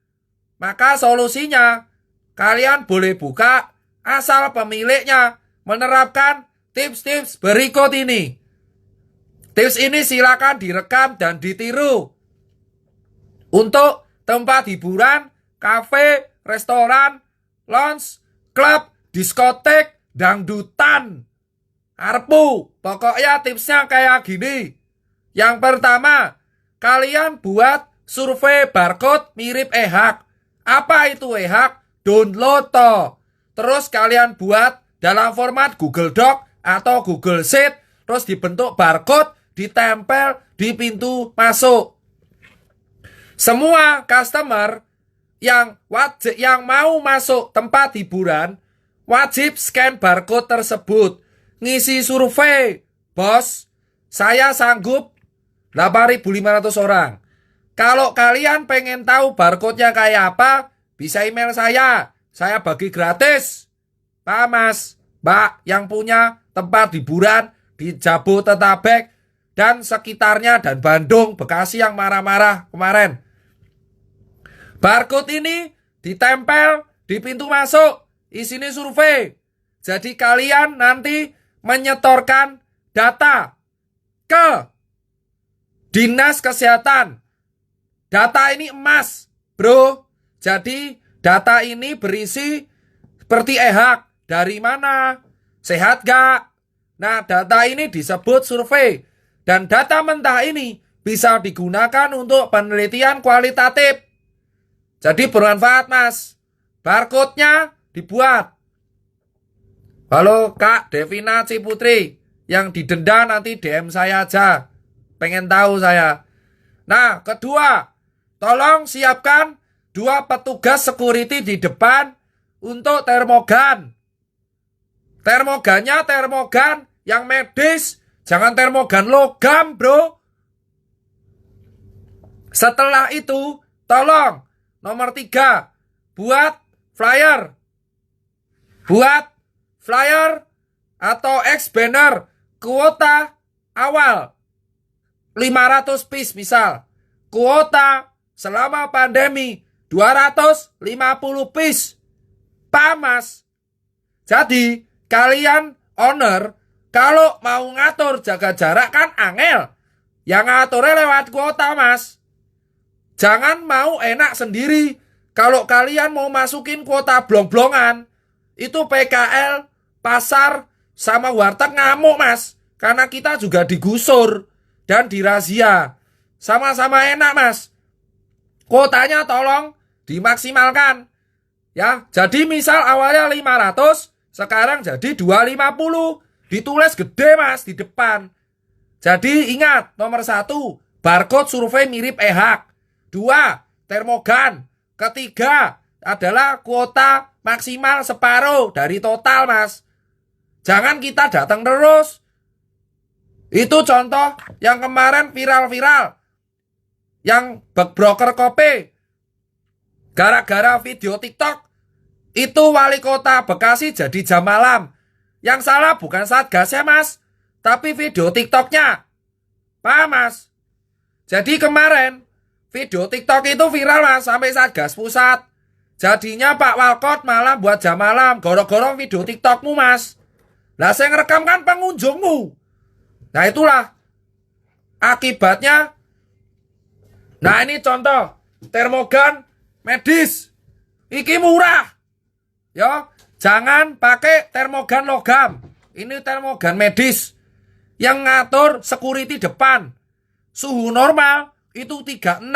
S1: Maka solusinya, kalian boleh buka asal pemiliknya menerapkan tips-tips berikut ini. Tips ini silakan direkam dan ditiru. Untuk tempat hiburan, kafe, restoran, lounge, klub, diskotek, dangdutan. Arpu, pokoknya tipsnya kayak gini. Yang pertama, kalian buat survei barcode mirip e-hack. Apa itu e-hack? Download toh. Terus kalian buat dalam format Google Doc atau Google Sheet. Terus dibentuk barcode, ditempel di pintu masuk. Semua customer yang mau masuk tempat hiburan wajib scan barcode tersebut. Ngisi survei, bos, saya sanggup 8.500 orang. Kalau kalian pengen tahu barcode-nya kayak apa, bisa email saya bagi gratis. Pak mas, mbak yang punya tempat hiburan di Jabodetabek dan sekitarnya dan Bandung, Bekasi yang marah-marah kemarin. Barcode ini ditempel di pintu masuk, isinya survei. Jadi kalian nanti menyetorkan data ke Dinas Kesehatan. Data ini emas, bro. Jadi data ini berisi seperti e-hack. Dari mana? Sehat gak? Nah, data ini disebut survei. Dan data mentah ini bisa digunakan untuk penelitian kualitatif. Jadi bermanfaat, mas. Barcode-nya dibuat. Halo Kak Devina Ciputri, yang didenda nanti DM saya aja. Pengen tahu saya. Nah, kedua, tolong siapkan 2 petugas security di depan untuk termogan. Termogannya termogan yang medis, jangan termogan logam, bro. Setelah itu, tolong nomor 3, buat flyer. Buat flyer atau X-banner kuota awal 500 piece misal. Kuota selama pandemi 250 piece. Paham mas? Jadi kalian owner kalau mau ngatur jaga jarak kan angel. Yang ngaturnya lewat kuota mas. Jangan mau enak sendiri. Kalau kalian mau masukin kuota blong-blongan, itu PKL, pasar, sama warteg ngamuk mas. Karena kita juga digusur dan dirazia. Sama-sama enak mas. Kuotanya tolong dimaksimalkan. Ya, jadi misal awalnya 500, sekarang jadi 250. Ditulis gede mas di depan. Jadi ingat, nomor 1, barcode survei mirip e-hack. 2, termogan. Ketiga adalah kuota maksimal separuh dari total mas. Jangan kita datang terus. Itu contoh yang kemarin viral-viral. Yang broker kopi. Gara-gara video TikTok. Itu wali kota Bekasi jadi jam malam. Yang salah bukan Satgasnya mas, tapi video TikToknya. Paham mas? Jadi kemarin video TikTok itu viral mas sampai Satgas pusat. Jadinya Pak Walcott malah buat jam malam gara-gara video TikTokmu, Mas. Lah saya ngerekam kan pengunjungmu. Nah itulah akibatnya. Nah ini contoh termogan medis. Iki murah. Ya, jangan pakai termogan logam. Ini termogan medis yang ngatur security depan. Suhu normal itu 36,5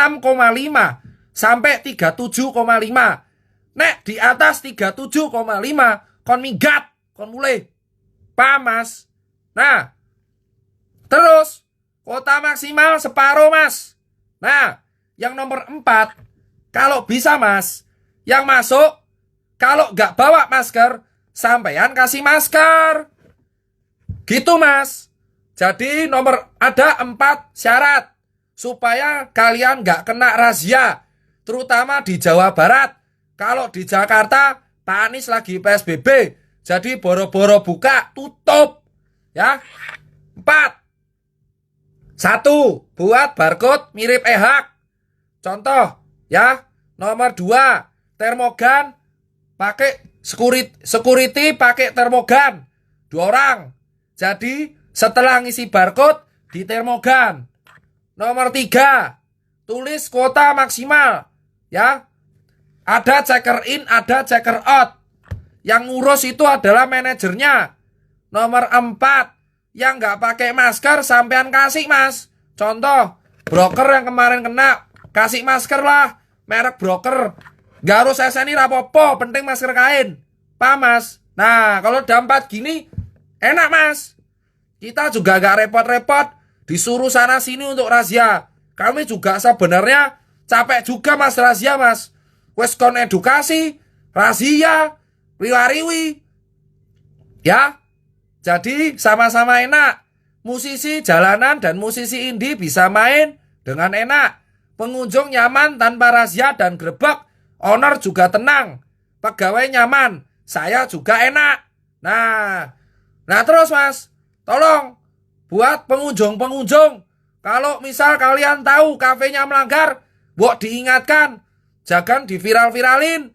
S1: sampai 37,5. Nek di atas 37,5 kon minggat, kon mulai. Paham, Mas? Nah, terus kota maksimal separuh, Mas. Nah, yang nomor 4, kalau bisa, Mas, yang masuk kalau nggak bawa masker, sampean kasih masker. Gitu, Mas. Jadi ada 4 syarat supaya kalian nggak kena razia, terutama di Jawa Barat. Kalau di Jakarta, Pak Anies lagi PSBB, jadi boro-boro buka, tutup. Ya. 4. 1. Buat barcode mirip EHAK. Contoh, ya. Nomor 2. Termogan pakai security pakai termogan 2 orang. Jadi setelah ngisi barcode di termogan. Nomor 3, tulis kuota maksimal, ya. Ada checker in, ada checker out. Yang ngurus itu adalah manajernya. Nomor 4, yang nggak pakai masker sampean kasih, Mas. Contoh, broker yang kemarin kena, kasih masker lah, merek broker. Gak harus SNI rapopo, penting masker kain. Paham, Mas? Nah, kalau udah 4 gini, enak, Mas. Kita juga gak repot-repot disuruh sana sini untuk razia. Kami juga sebenarnya capek juga, Mas, razia, Mas. Wes kon edukasi, razia, riwa-riwi. Ya, jadi sama-sama enak. Musisi jalanan dan musisi indie bisa main dengan enak. Pengunjung nyaman tanpa razia dan grebek. Owner juga tenang, pegawai nyaman, saya juga enak. Nah terus, Mas, tolong buat pengunjung. Kalau misal kalian tahu kafenya melanggar, buat diingatkan, jangan diviral-viralin.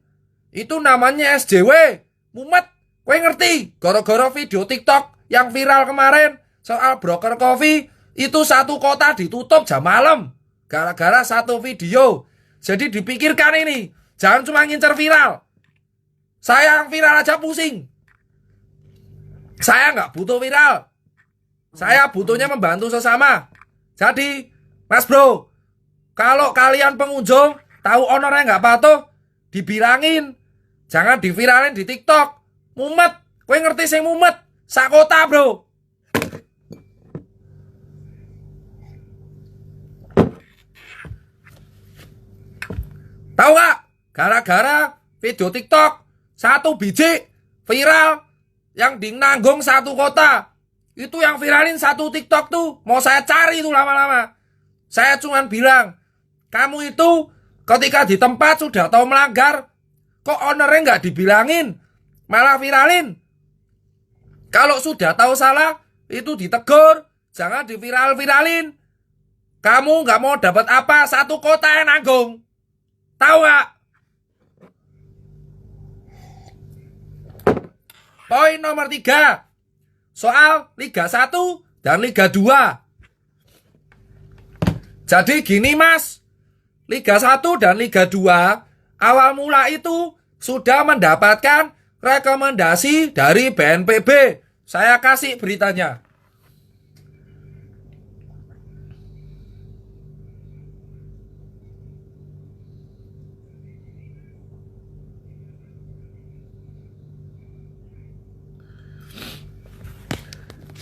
S1: Itu namanya SJW, mumet. Kowe ngerti? Gara-gara video TikTok yang viral kemarin soal broker coffee, itu satu kota ditutup jam malam gara-gara satu video. Jadi dipikirkan ini. Jangan cuma ngincer viral. Saya yang viral aja pusing. Saya nggak butuh viral. Saya butuhnya membantu sesama. Jadi, Mas Bro, kalau kalian pengunjung tahu ownernya nggak patuh, dibilangin. Jangan diviralin di TikTok. Mumet. Kowe ngerti sing mumet? Sakota, Bro. Tahu gak? Gara-gara video TikTok 1 biji viral yang dinanggung 1 kota. Itu yang viralin 1 TikTok tuh mau saya cari tuh lama-lama. Saya cuman bilang, kamu itu ketika di tempat sudah tahu melanggar, kok ownernya nggak dibilangin, malah viralin. Kalau sudah tahu salah, itu ditegur, jangan diviral-viralin. Kamu nggak mau dapat apa, 1 kota yang nanggung. Tahu gak? Poin nomor 3, soal Liga 1 dan Liga 2. Jadi gini, Mas, Liga 1 dan Liga 2 awal mula itu sudah mendapatkan rekomendasi dari BNPB. Saya kasih beritanya.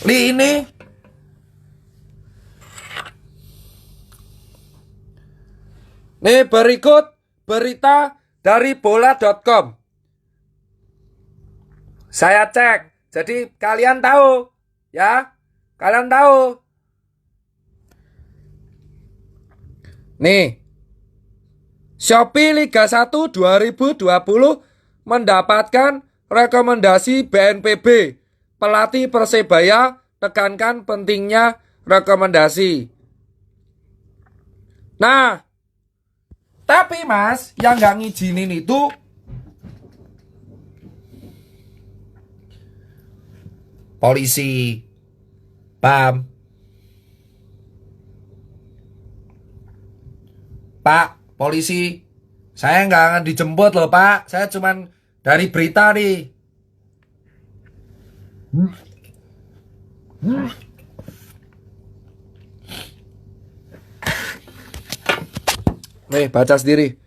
S1: Ini berikut berita dari bola.com. Saya cek. Jadi kalian tahu, ya. Kalian tahu. Nih. Shopee Liga 1 2020 mendapatkan rekomendasi BNPB. Pelatih Persebaya tekankan pentingnya rekomendasi. Nah, tapi Mas, yang gak ngizinin itu polisi. Paham? Pak, polisi, saya nggak akan dijemput loh Pak. Saya cuman dari berita nih. Nih, baca sendiri.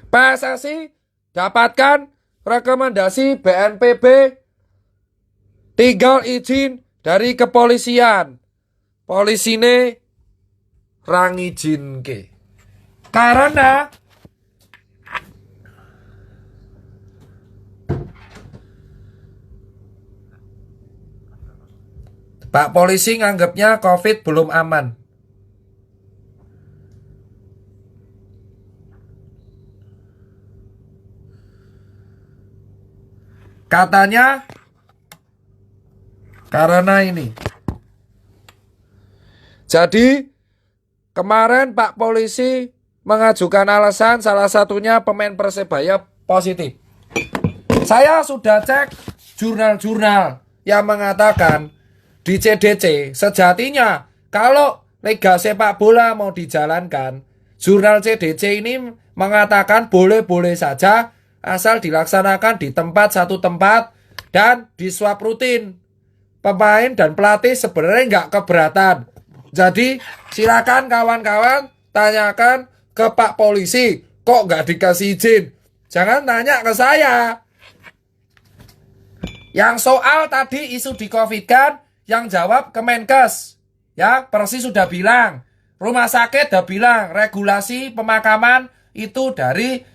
S1: PSSI dapatkan rekomendasi BNPB, tinggal izin dari kepolisian. Polisi ini ra ngijinke. Karena Pak polisi nganggapnya COVID belum aman. Katanya karena ini. Jadi kemarin Pak polisi mengajukan alasan salah satunya pemain Persebaya positif. Saya sudah cek jurnal-jurnal yang mengatakan di CDC sejatinya kalau Liga Sepak Bola mau dijalankan, jurnal CDC ini mengatakan boleh-boleh saja asal dilaksanakan di satu tempat dan di swab rutin. Pemain dan pelatih sebenarnya nggak keberatan. Jadi silakan kawan-kawan tanyakan ke Pak polisi, kok nggak dikasih izin? Jangan tanya ke saya. Yang soal tadi isu di COVID kan, yang jawab Kemenkes. Ya, Persis sudah bilang, rumah sakit sudah bilang, regulasi pemakaman itu dari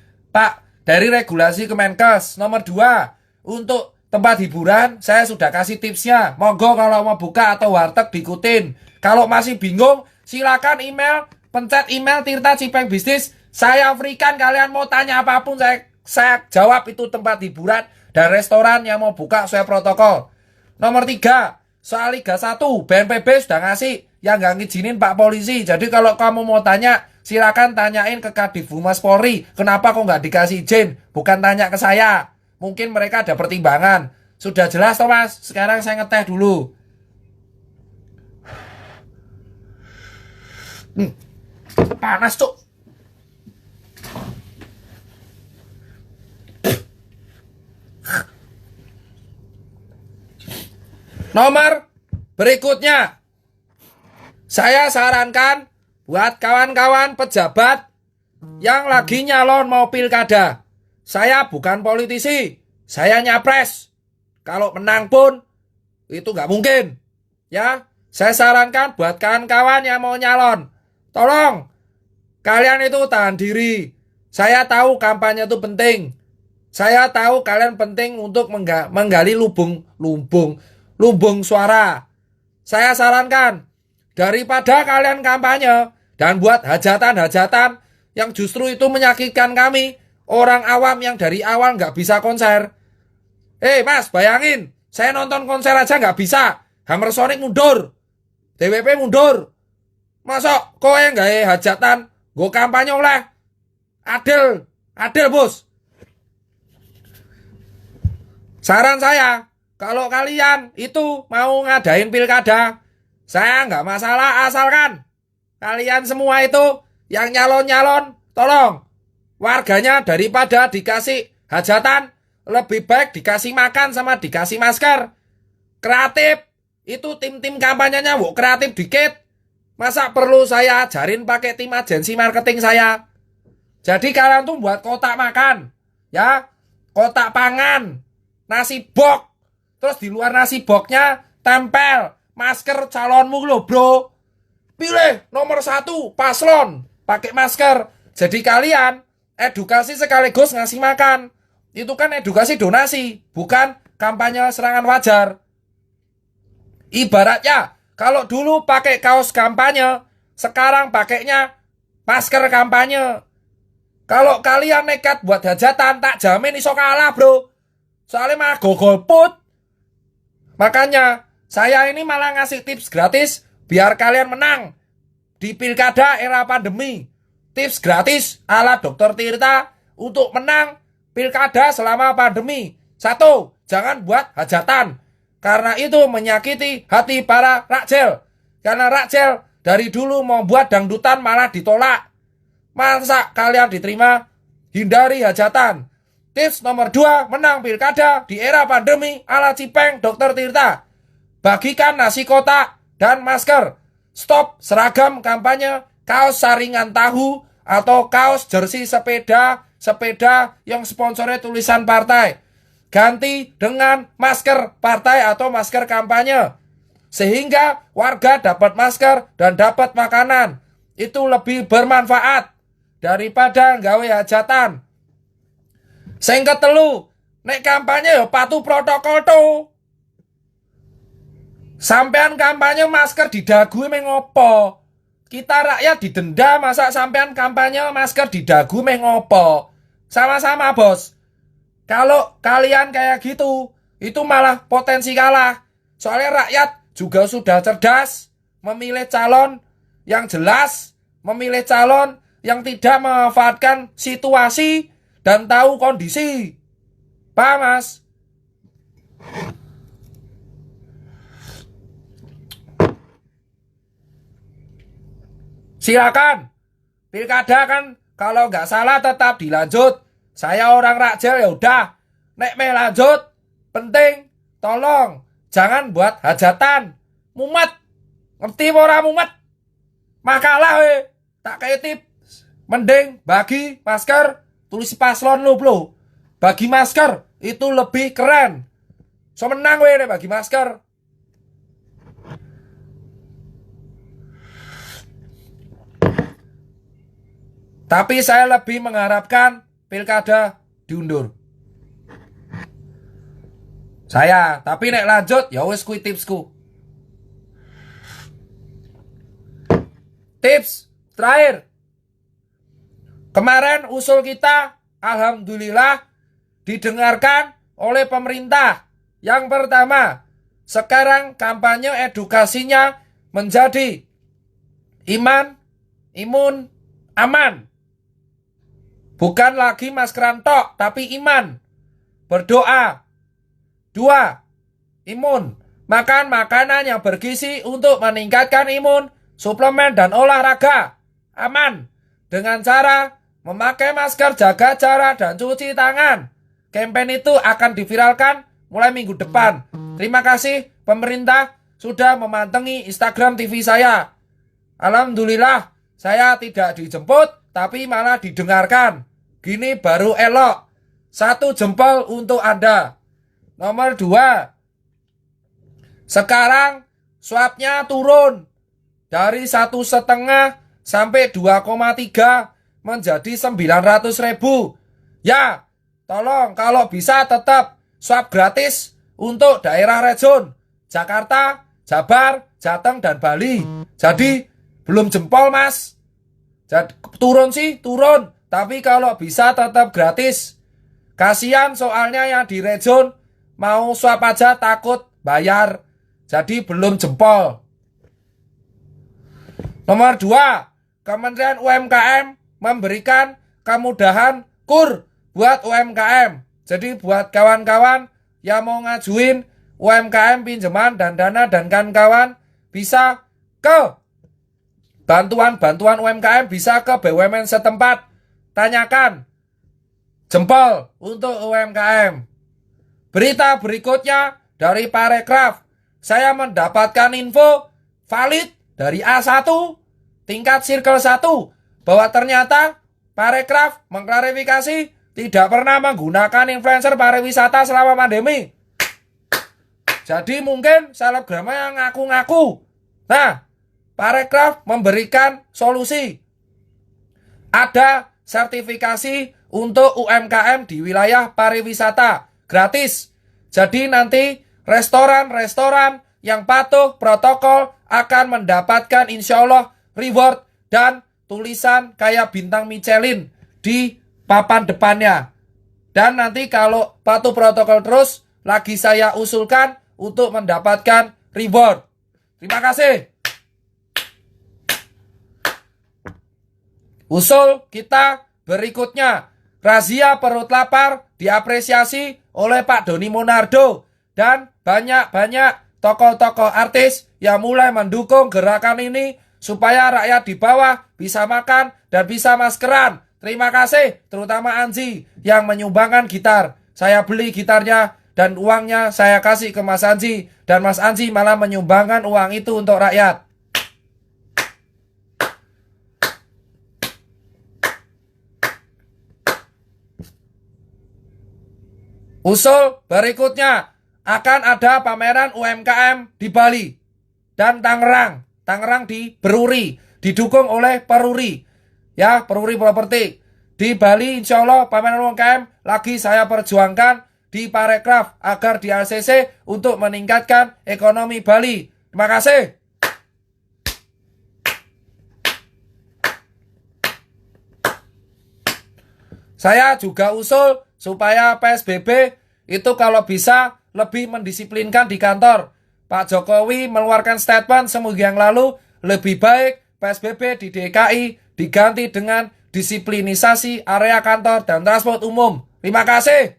S1: regulasi Kemenkes. Nomor 2, untuk tempat hiburan, saya sudah kasih tipsnya. Monggo kalau mau buka atau warteg diikutin. Kalau masih bingung, silakan email, pencet email Tirta Cipeng Bisnis. Saya berikan, kalian mau tanya apapun, saya jawab itu tempat hiburan dan restoran yang mau buka sesuai protokol. Nomor 3, soal Liga 1, BNPB sudah ngasih yang nggak ngizinin Pak polisi. Jadi kalau kamu mau tanya, silakan tanyain ke Kadif Humas Polri. Kenapa kok nggak dikasih izin? Bukan tanya ke saya. Mungkin mereka ada pertimbangan. Sudah jelas toh Mas? Sekarang saya ngeteh dulu. Panas cuk. Nomor berikutnya, saya sarankan buat kawan-kawan pejabat yang lagi nyalon mau pilkada. Saya bukan politisi, saya nyapres. Kalau menang pun itu nggak mungkin. Ya, saya sarankan buat kawan-kawan yang mau nyalon, tolong kalian itu tahan diri. Saya tahu kampanye itu penting. Saya tahu kalian penting untuk menggali lubung suara. Saya sarankan, daripada kalian kampanye dan buat hajatan-hajatan yang justru itu menyakitkan kami, orang awam yang dari awal nggak bisa konser. Mas, bayangin, saya nonton konser aja nggak bisa. Hammer Sonic mundur, DWP mundur. Masuk kowe nggak hajatan, gue kampanye oleh adil bos. Saran saya, kalau kalian itu mau ngadain pilkada, saya nggak masalah asalkan kalian semua itu yang nyalon-nyalon, tolong warganya daripada dikasih hajatan, lebih baik dikasih makan sama dikasih masker. Kreatif, itu tim-tim kampanyenya kreatif dikit. Masa perlu saya ajarin pakai tim agensi marketing saya? Jadi kalian tuh buat kotak makan, ya, kotak pangan, nasi box. Terus di luar nasi boxnya tempel masker calonmu loh bro. Pilih nomor 1 paslon, pakai masker. Jadi kalian edukasi sekaligus ngasih makan. Itu kan edukasi donasi, bukan kampanye serangan wajar. Ibaratnya kalau dulu pakai kaos kampanye, sekarang pakainya masker kampanye. Kalau kalian nekat buat hajatan, tak jamin iso kalah bro. Soalnya malah golput. Makanya saya ini malah ngasih tips gratis biar kalian menang di pilkada era pandemi. Tips gratis ala Dr. Tirta untuk menang pilkada selama pandemi. Satu, jangan buat hajatan. Karena itu menyakiti hati para rakjel. Karena rakjel dari dulu mau buat dangdutan malah ditolak. Masa kalian diterima? Hindari hajatan. Tips nomor 2, menang pilkada di era pandemi ala Cipeng Dr. Tirta. Bagikan nasi kotak dan masker. Stop seragam kampanye, kaos saringan tahu, atau kaos jersey sepeda yang sponsornya tulisan partai. Ganti dengan masker partai atau masker kampanye. Sehingga warga dapat masker dan dapat makanan. Itu lebih bermanfaat daripada gawe hajatan. Sing ketelu, nek kampanye ya patuh protokol tuh. Sampean kampanye masker di dagu mengopo? Kita rakyat didenda masa sampean kampanye masker di dagu mengopo? Sama-sama bos. Kalau kalian kayak gitu, itu malah potensi kalah. Soalnya rakyat juga sudah cerdas, memilih calon yang jelas, memilih calon yang tidak memanfaatkan situasi dan tahu kondisi. Paham mas? Silakan. Pilkada kan kalau nggak salah tetap dilanjut. Saya orang rakjel ya udah. Nek me lanjut, penting tolong jangan buat hajatan. Mumet. Ngerti ora mumet? Makalah we. Tak kayak tip. Mending bagi masker tulis paslon lu bro. Bagi masker itu lebih keren. So menang we nek bagi masker. Tapi saya lebih mengharapkan pilkada diundur. Tapi nek lanjut ya wis kuwi tipsku. Tips terakhir. Kemarin usul kita alhamdulillah didengarkan oleh pemerintah. Yang pertama, sekarang kampanye edukasinya menjadi iman, imun, aman. Bukan lagi maskeran tok, tapi iman. Berdoa. 2. Imun. Makan makanan yang bergizi untuk meningkatkan imun, suplemen dan olahraga. Aman. Dengan cara memakai masker, jaga jarak, dan cuci tangan. Campaign itu akan diviralkan mulai minggu depan. Terima kasih pemerintah sudah memantengi Instagram TV saya. Alhamdulillah saya tidak dijemput, tapi malah didengarkan. Gini baru elok. 1 jempol untuk Anda. Nomor 2. Sekarang swabnya turun. Dari 1,5 sampai 2,3 menjadi 900.000. Ya, tolong kalau bisa tetap swab gratis untuk daerah red zone. Jakarta, Jabar, Jateng, dan Bali. Jadi belum jempol mas. Jadi, turun. Tapi kalau bisa tetap gratis. Kasihan soalnya yang di red zone mau swab aja takut bayar. Jadi belum jempol. Nomor 2. Kementerian UMKM memberikan kemudahan KUR buat UMKM. Jadi buat kawan-kawan yang mau ngajuin UMKM pinjaman dan dana dan kawan-kawan bisa ke bantuan UMKM, bisa ke BUMN setempat. Tanyakan jempol untuk UMKM. Berita berikutnya dari Parekraf. Saya mendapatkan info valid dari A1 tingkat Circle 1 bahwa ternyata Parekraf mengklarifikasi tidak pernah menggunakan influencer pariwisata selama pandemi. Jadi mungkin selebgramnya yang ngaku-ngaku. Nah, Parekraf memberikan solusi. Ada sertifikasi untuk UMKM di wilayah pariwisata gratis. Jadi nanti restoran-restoran yang patuh protokol akan mendapatkan insya Allah reward dan tulisan kayak bintang Michelin di papan depannya. Dan nanti kalau patuh protokol terus, lagi saya usulkan untuk mendapatkan reward. Terima kasih. Usul kita berikutnya, razia perut lapar diapresiasi oleh Pak Doni Monardo dan banyak-banyak tokoh-tokoh artis yang mulai mendukung gerakan ini supaya rakyat di bawah bisa makan dan bisa maskeran. Terima kasih, terutama Anji yang menyumbangkan gitar. Saya beli gitarnya dan uangnya saya kasih ke Mas Anji. Dan Mas Anji malah menyumbangkan uang itu untuk rakyat. Usul berikutnya akan ada pameran UMKM di Bali dan Tangerang. Tangerang di Beruri, didukung oleh Peruri. Ya, Peruri Properti. Di Bali insya Allah pameran UMKM lagi saya perjuangkan di Parekraf agar di ACC untuk meningkatkan ekonomi Bali. Terima kasih. Saya juga usul supaya PSBB itu kalau bisa lebih mendisiplinkan di kantor. Pak Jokowi mengeluarkan statement seminggu yang lalu, lebih baik PSBB di DKI diganti dengan disiplinisasi area kantor dan transport umum. Terima kasih.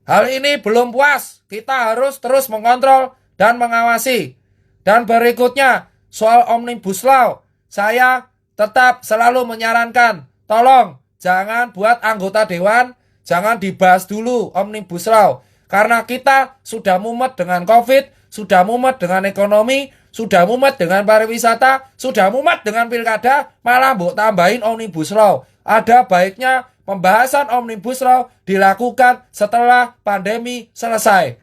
S1: Hal ini belum puas, kita harus terus mengontrol dan mengawasi. Dan berikutnya, soal Omnibus Law, saya tetap selalu menyarankan, tolong jangan buat anggota dewan, jangan dibahas dulu Omnibus Law. Karena kita sudah mumet dengan COVID, sudah mumet dengan ekonomi, sudah mumet dengan pariwisata, sudah mumet dengan pilkada, malah mbok tambahin Omnibus Law. Ada baiknya pembahasan Omnibus Law dilakukan setelah pandemi selesai.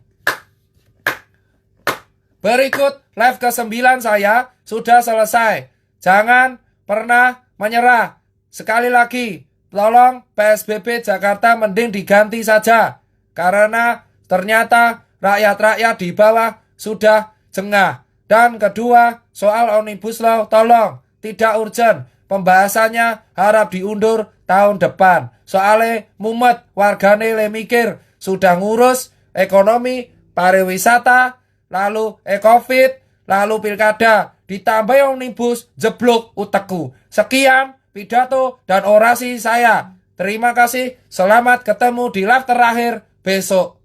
S1: Berikut live ke-9 saya sudah selesai. Jangan pernah menyerah. Sekali lagi, tolong PSBB Jakarta mending diganti saja. Karena ternyata rakyat-rakyat di bawah sudah jengah. Dan kedua, soal Omnibus Law tolong tidak urgent. Pembahasannya harap diundur tahun depan. Soalnya mumet wargane le mikir sudah ngurus ekonomi, pariwisata, lalu COVID, lalu pilkada, ditambah omnibus, jeblok utekku. Sekian pidato dan orasi saya. Terima kasih, selamat ketemu di live terakhir besok.